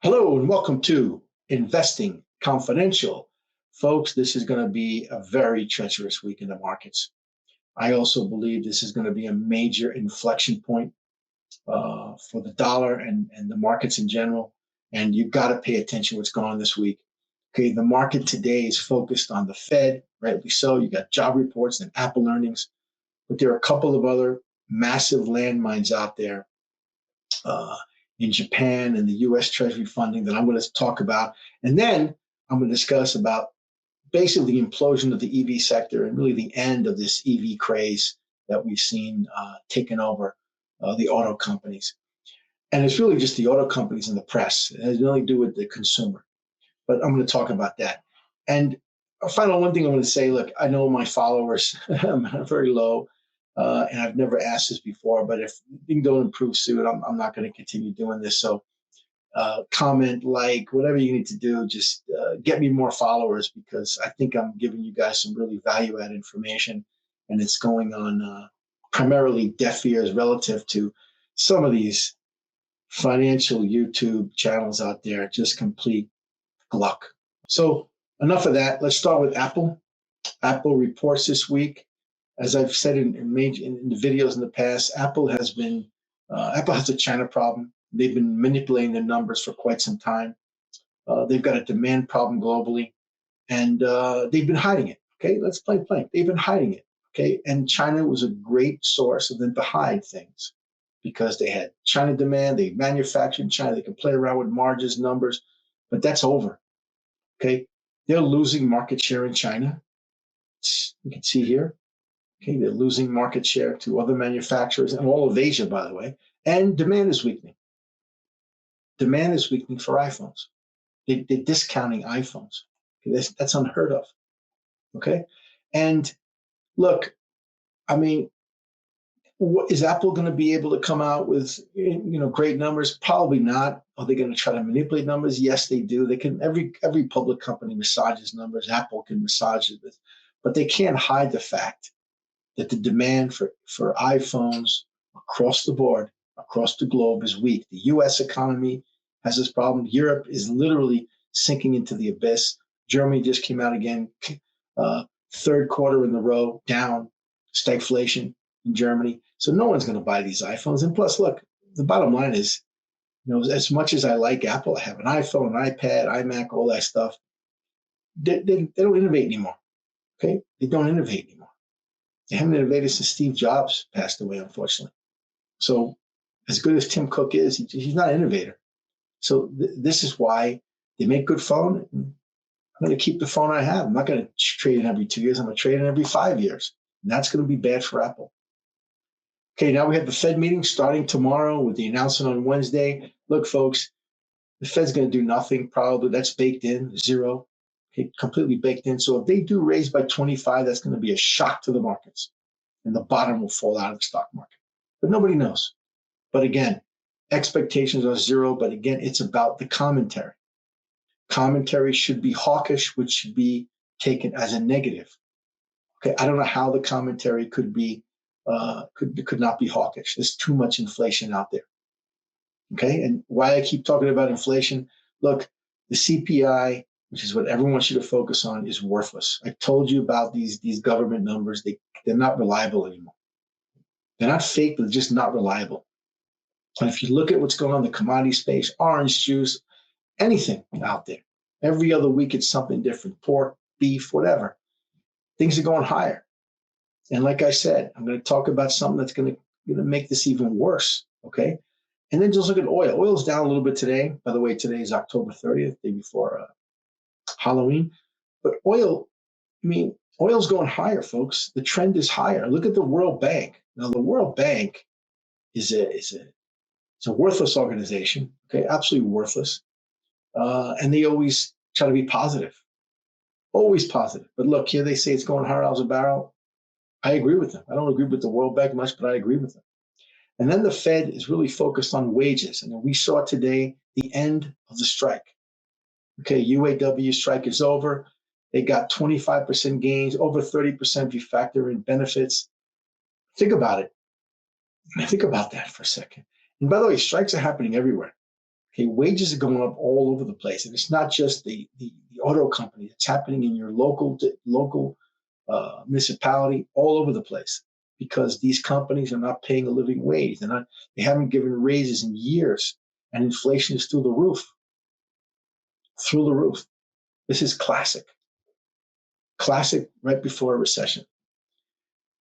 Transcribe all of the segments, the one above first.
Hello and welcome to Investing Confidential. Folks, this is going to be a very treacherous week in the markets. I also believe this is going to be a major inflection point for the dollar and the markets in general. And you've got to pay attention to what's going on this week. Okay, the market today is focused on the Fed, rightly so. You got job reports and Apple earnings, but there are a couple of other massive landmines out there. In Japan and the U.S. Treasury funding that I'm going to talk about. And then I'm going to discuss about basically the implosion of the EV sector and really the end of this EV craze that we've seen taking over the auto companies. And it's really just the auto companies and the press. It has nothing to do with the consumer. But I'm going to talk about that. And final one thing I'm going to say, look, I know my followers are very low. And I've never asked this before, but if you don't improve soon, I'm not going to continue doing this. So comment, like, whatever you need to do, just get me more followers because I think I'm giving you guys some really value-added information. And it's going on primarily deaf ears relative to some of these financial YouTube channels out there, just complete gluck. So enough of that. Let's start with Apple. Apple reports this week. As I've said in the videos in the past, Apple has a China problem. They've been manipulating their numbers for quite some time. They've got a demand problem globally, and they've been hiding it. Okay, let's play blank. They've been hiding it. Okay, and China was a great source of them to hide things because they had China demand. They manufactured in China. They can play around with margins, numbers, but that's over. Okay, they're losing market share in China. You can see here. Okay, they're losing market share to other manufacturers and all of Asia, by the way. And demand is weakening. Demand is weakening for iPhones. They're discounting iPhones. Okay, that's unheard of. Okay, and look, I mean, is Apple going to be able to come out with great numbers? Probably not. Are they going to try to manipulate numbers? Yes, they do. They can. Every public company massages numbers. Apple can massage it, but they can't hide the fact that the demand for iPhones across the board, across the globe is weak. The US economy has this problem. Europe is literally sinking into the abyss. Germany just came out again, third quarter in a row, down, stagflation in Germany. So no one's going to buy these iPhones. And plus, look, the bottom line is, as much as I like Apple, I have an iPhone, an iPad, iMac, all that stuff. They don't innovate anymore. Okay? They don't innovate anymore. They haven't innovated since Steve Jobs passed away, unfortunately. So as good as Tim Cook is, he's not an innovator. So this is why they make good phone. I'm going to keep the phone I have. I'm not going to trade it every 2 years. I'm going to trade it every 5 years. And that's going to be bad for Apple. Okay, now we have the Fed meeting starting tomorrow with the announcement on Wednesday. Look, folks, the Fed's going to do nothing probably. That's baked in, zero. Okay, completely baked in. So if they do raise by 25, that's going to be a shock to the markets. And the bottom will fall out of the stock market. But nobody knows. But again, expectations are zero. But again, it's about the commentary. Commentary should be hawkish, which should be taken as a negative. Okay, I don't know how the commentary could be could not be hawkish. There's too much inflation out there. Okay, and why I keep talking about inflation, look, the CPI, which is what everyone wants you to focus on, is worthless. I told you about these government numbers. They're not reliable anymore. They're not fake, but they're just not reliable. And if you look at what's going on in the commodity space, orange juice, anything out there, every other week it's something different, pork, beef, whatever. Things are going higher. And like I said, I'm going to talk about something that's going to make this even worse, okay? And then just look at oil. Oil's down a little bit today. By the way, today is October 30th, day before Halloween. But oil, oil's going higher, folks. The trend is higher. Look at the World Bank. Now, the World Bank is a worthless organization, okay? Absolutely worthless. And they always try to be positive. Always positive. But look, here they say it's going $100 a barrel. I agree with them. I don't agree with the World Bank much, but I agree with them. And then the Fed is really focused on wages. And we saw today the end of the strike. Okay, UAW strike is over. They got 25% gains, over 30% if you factor in benefits. Think about it. Think about that for a second. And by the way, strikes are happening everywhere. Okay, wages are going up all over the place, and it's not just the auto company. It's happening in your local municipality, all over the place, because these companies are not paying a living wage. They haven't given raises in years, and inflation is through the roof, through the roof. This is classic right before a recession,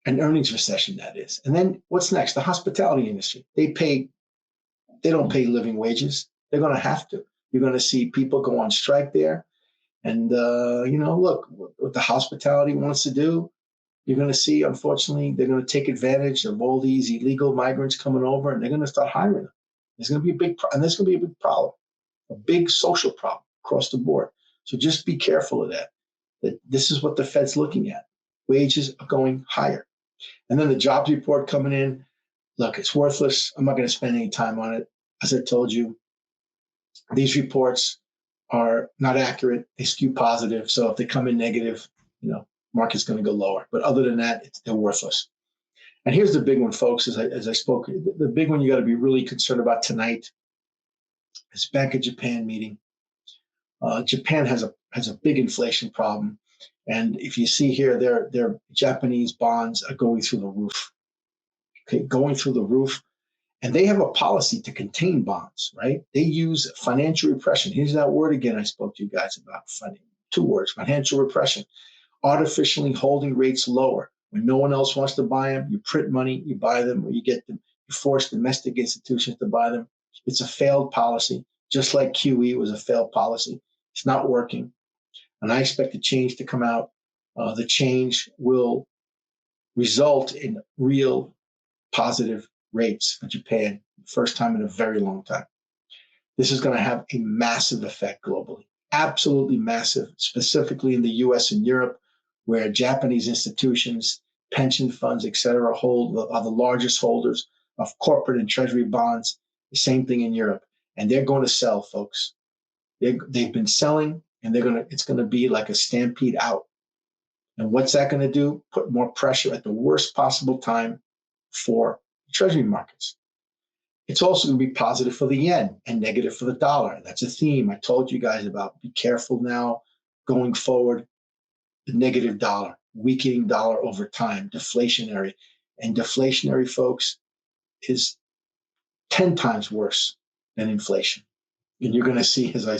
an earnings recession, that is. And then what's next? The hospitality industry. They don't pay living wages. They're going to have to. You're going to see people go on strike there. And, look, what the hospitality wants to do, you're going to see, unfortunately, they're going to take advantage of all these illegal migrants coming over, and they're going to start hiring them. There's going to be there's going to be a big problem, a big social problem across the board. So just be careful of that this is what the Fed's looking at. Wages are going higher. And then the jobs report coming in, look, it's worthless. I'm not going to spend any time on it. As I told you, these reports are not accurate. They skew positive. So if they come in negative, market's going to go lower. But other than that, they're worthless. And here's the big one, folks, as I spoke, the big one you got to be really concerned about tonight is Bank of Japan meeting. Japan has a big inflation problem. And if you see here, their Japanese bonds are going through the roof. Okay, going through the roof. And they have a policy to contain bonds, right? They use financial repression. Here's that word again I spoke to you guys about. Two words, financial repression. Artificially holding rates lower. When no one else wants to buy them, you print money, you buy them, or you get them. You force domestic institutions to buy them. It's a failed policy, just like QE was a failed policy. It's not working. And I expect a change to come out. The change will result in real positive rates for Japan, first time in a very long time. This is going to have a massive effect globally, absolutely massive, specifically in the US and Europe, where Japanese institutions, pension funds, et cetera, are the largest holders of corporate and treasury bonds. The same thing in Europe. And they're going to sell, folks. They've been selling, and it's going to be like a stampede out. And what's that going to do? Put more pressure at the worst possible time for treasury markets. It's also going to be positive for the yen and negative for the dollar. That's a theme I told you guys about. Be careful now going forward. The negative dollar, weakening dollar over time, deflationary. And deflationary, folks, is 10 times worse than inflation. And you're going to see as I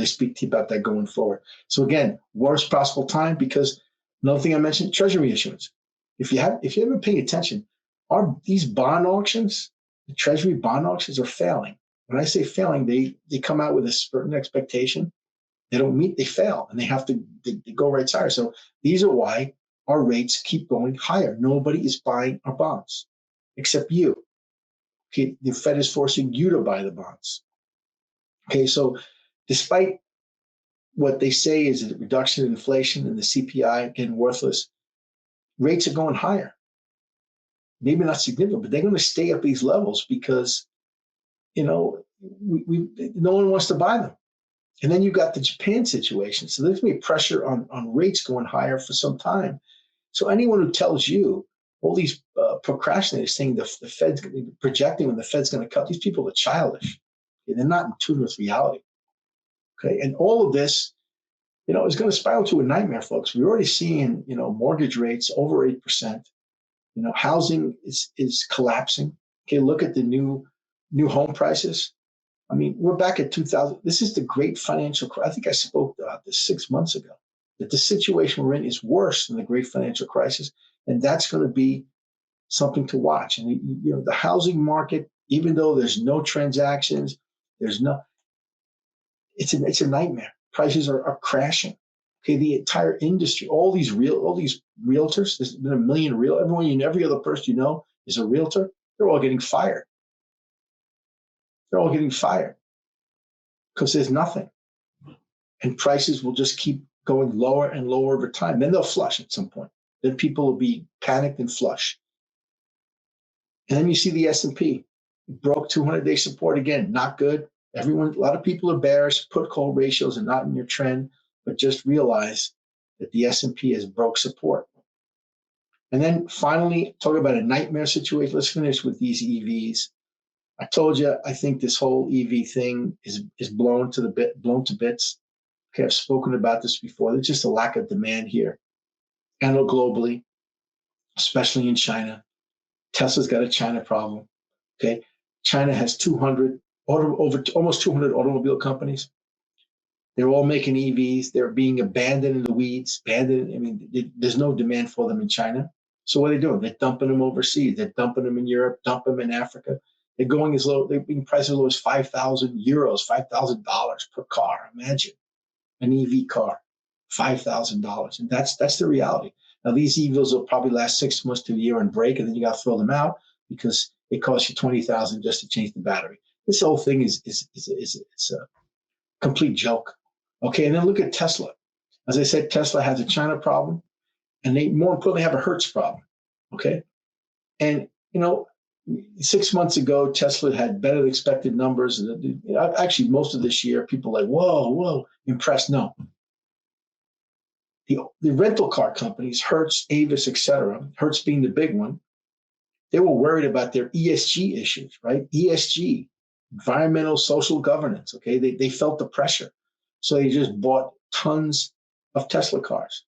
speak to you about that going forward. So again, worst possible time, because another thing I mentioned, treasury issuance. If you haven't been paying attention, these bond auctions, the treasury bond auctions are failing. When I say failing, they come out with a certain expectation. They don't meet, they fail, and they go rates higher. So these are why our rates keep going higher. Nobody is buying our bonds except you. Okay, the Fed is forcing you to buy the bonds. Okay, so despite what they say is a reduction in inflation and the CPI getting worthless, rates are going higher. Maybe not significant, but they're going to stay at these levels because, no one wants to buy them. And then you got the Japan situation. So there's going to be pressure on rates going higher for some time. So anyone who tells you, all these procrastinators saying the Fed's projecting when the Fed's going to cut, these people are childish. They're not in tune with reality. Okay, and all of this, is going to spiral to a nightmare, folks. We're already seeing, mortgage rates over 8%. Housing is collapsing. Okay, look at the new home prices. I mean, we're back at 2000. This is the great financial crisis. I think I spoke about this 6 months ago, that the situation we're in is worse than the great financial crisis. And that's going to be something to watch. And, the housing market, even though there's no transactions, it's a nightmare. Prices are crashing. Okay, the entire industry, all these realtors, there's been a million every other person is a realtor. They're all getting fired. They're all getting fired because there's nothing. And prices will just keep going lower and lower over time. Then they'll flush at some point. Then people will be panicked and flush. And then you see the S&P. It broke 200-day support again. Not good. A lot of people are bearish. Put-call ratios are not in your trend. But just realize that the S&P has broke support. And then finally, talk about a nightmare situation. Let's finish with these EVs. I told you, I think this whole EV thing is blown to bits. Okay, I've spoken about this before. There's just a lack of demand here and globally, especially in China. Tesla's got a China problem. Okay, China has 200 almost 200 automobile companies. They're all making EVs. They're being abandoned in the weeds. Abandoned. I mean, there's no demand for them in China. So what are they doing? They're dumping them overseas. They're dumping them in Europe. Dumping them in Africa. They're going as low. They're being priced as low as 5,000 euros, $5,000 per car. Imagine an EV car, $5,000, and that's the reality. Now these EVs will probably last 6 months to a year and break, and then you got to throw them out because it costs you 20,000 just to change the battery. This whole thing is a complete joke. Okay, and then look at Tesla. As I said, Tesla has a China problem, and they more importantly have a Hertz problem. Okay, and 6 months ago, Tesla had better than expected numbers. Actually, most of this year, people are like, whoa, impressed. No. The rental car companies, Hertz, Avis, etc., Hertz being the big one, they were worried about their ESG issues, right? ESG, environmental, social governance, okay? They felt the pressure. So they just bought tons of Tesla cars.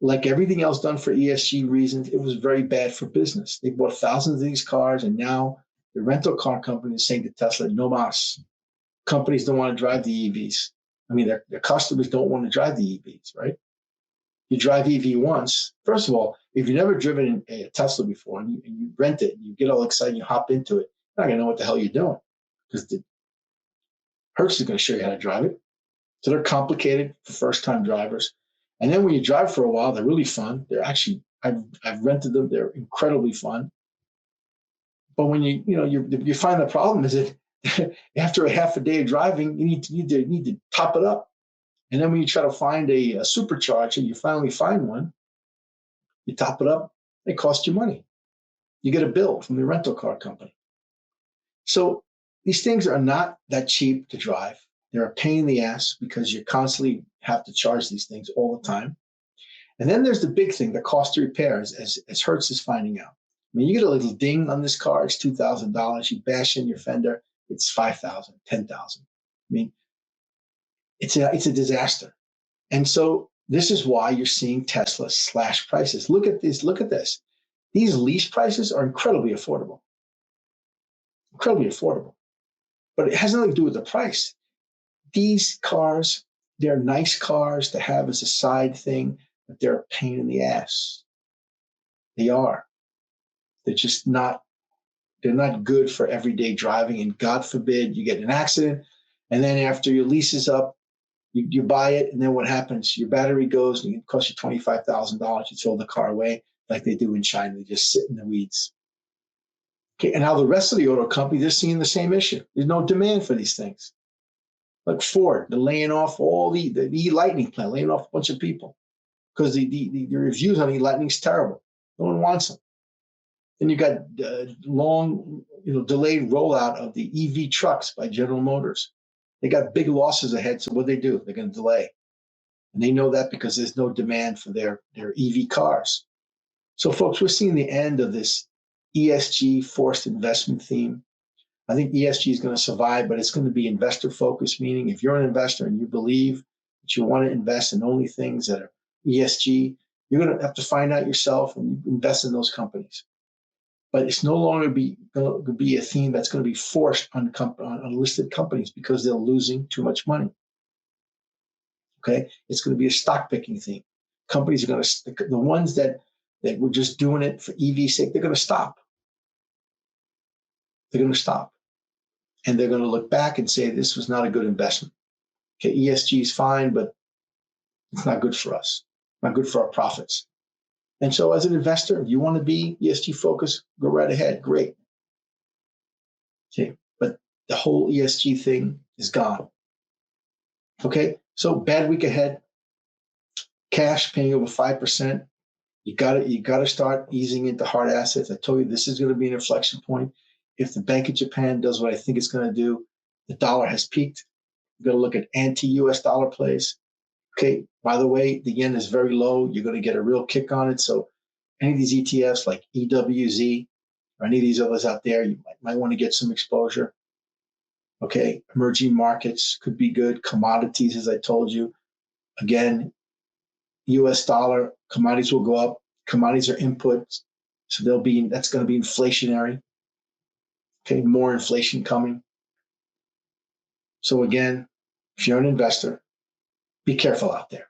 Like everything else done for ESG reasons, it was very bad for business. They bought thousands of these cars, and now the rental car company is saying to Tesla, no mas. Companies don't want to drive the EVs. I mean, their customers don't want to drive the EVs, right? You drive EV once. First of all, if you've never driven a Tesla before and you rent it, you get all excited, you hop into it, you're not going to know what the hell you're doing because the Hertz is going to show you how to drive it. So they're complicated for first-time drivers. And then when you drive for a while, they're really fun. They're actually, I've rented them. They're incredibly fun. But when you find the problem is that after a half a day of driving, you need to top it up. And then when you try to find a supercharger, you finally find one, you top it up, it costs you money. You get a bill from the rental car company. So these things are not that cheap to drive. They're a pain in the ass because you constantly have to charge these things all the time. And then there's the big thing, the cost to repair, as Hertz is finding out. I mean, you get a little ding on this car, it's $2,000. You bash in your fender, it's $5,000, $10,000. I mean, it's a disaster. And so this is why you're seeing Tesla slash prices. Look at this. Look at this. These lease prices are incredibly affordable. Incredibly affordable. But it has nothing to do with the price. These cars, they're nice cars to have as a side thing, but they're a pain in the ass. They are. They're just not, they're not good for everyday driving. And God forbid you get an accident. And then after your lease is up, you buy it. And then what happens? Your battery goes and it costs you $25,000. You throw the car away like they do in China. They just sit in the weeds. Okay, and now the rest of the auto company, they're seeing the same issue. There's no demand for these things. Like Ford, they're laying off all the e-Lightning plant, laying off a bunch of people because the reviews on e-Lightning is terrible. No one wants them. Then you got long, delayed rollout of the EV trucks by General Motors. They got big losses ahead, so what do? They're going to delay, and they know that because there's no demand for their EV cars. So, folks, we're seeing the end of this ESG forced investment theme. I think ESG is going to survive, but it's going to be investor focused, meaning if you're an investor and you believe that you want to invest in only things that are ESG, you're going to have to find out yourself and invest in those companies. But it's no longer going to be a theme that's going to be forced on listed companies because they're losing too much money. Okay, it's going to be a stock picking theme. Companies are going to, the ones that were just doing it for EV sake, they're going to stop. They're going to stop. And they're going to look back and say, this was not a good investment. Okay, ESG is fine, but it's not good for us, not good for our profits. And so as an investor, if you want to be ESG focused, go right ahead, great. Okay, but the whole ESG thing is gone. Okay, so bad week ahead, cash paying over 5%. You got to start easing into hard assets. I told you this is going to be an inflection point. If the Bank of Japan does what I think it's going to do, the dollar has peaked. You're going to look at anti-US dollar plays. Okay, by the way, the yen is very low. You're going to get a real kick on it. So any of these ETFs like EWZ, or any of these others out there, you might want to get some exposure. Okay, emerging markets could be good. Commodities, as I told you. Again, US dollar, commodities will go up. Commodities are inputs, so that's going to be inflationary. Okay, more inflation coming. So again, if you're an investor, be careful out there.